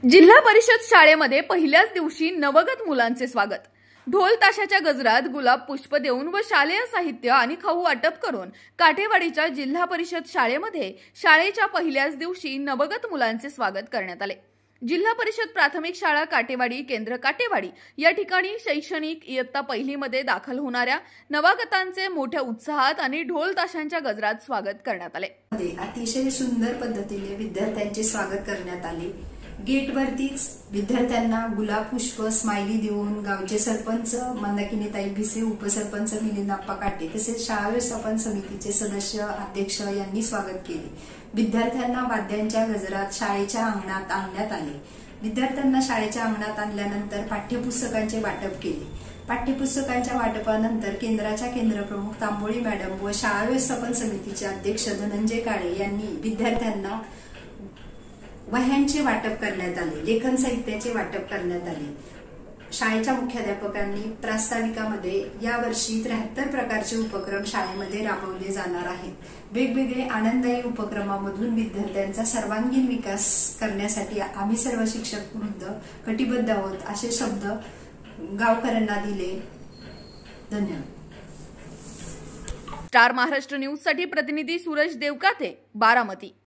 जिल्हा परिषद शाळेमध्ये पहिल्याच दिवशी नवगत मुलांचे स्वागत। ढोल ताशाच्या गजरात गुलाब पुष्प देऊन व शालेय साहित्य आणि खाऊ वाटप करून काठेवाडीच्या जिल्हा परिषद शाळेमध्ये शाळेच्या पहिल्याच दिवशी नवगत मुलांचे स्वागत करण्यात आले। जिल्हा परिषद प्राथमिक शाळा काटेवाडी केंद्र काटेवाडी या ठिकाणी शैक्षणिक इयत्ता पहिलीमध्ये दाखल होणाऱ्या नवागतांचे मोठ्या उत्साहात आणि ढोल ताशांच्या गजरात स्वागत करण्यात आले। अतिशय सुंदर पद्धतीने विद्यार्थ्यांचे स्वागत करण्यात आले। गेटवरतीच विद्यार्थ्यांना गुलाब पुष्प स्माइली देऊन गावचे सरपंच मंदाकिनीताई भिसे, उपसरपंच मिलिंदाप्पा काटे तसेच शाळा व्यवस्थापन समितीचे सदस्य अध्यक्ष यांनी स्वागत केले। विद्यार्थ्यांना वाद्यांच्या गजरात शाळेच्या अंगणात आणण्यात आले। विद्यार्थ्यांना शाळेच्या अंगणात आणल्यानंतर पाठ्यपुस्तकांचे वाटप केले। पाठ्यपुस्तकांच्या वाटपानंतर केंद्राच्या केंद्रप्रमुख तांबोळी मॅडम व शाळा व्यवस्थापन समितीचे अध्यक्ष धनंजय काळे यांनी विद्यार्थ्यांना वह्यांचे वाटप करण्यात आले, लेखन साहित्याचे वाटप करण्यात आले। शाळेच्या मुख्याध्यापकांनी प्रास्ताविकामध्ये यावर्षी 73 प्रकारचे उपक्रम शाळेमध्ये राबवले जाणार आहेत। वेगवेगळे आनंददायी उपक्रमामधून विद्यार्थ्यांचा सर्वांगीण विकास करण्यासाठी आम्ही सर्व शिक्षक वृंद कटिबद्ध आहोत असे शब्द गावकऱ्यांना दिले। धन्यवाद। स्टार महाराष्ट्र न्यूज साठी प्रतिनिधी सूरज देवकाते, बारामती।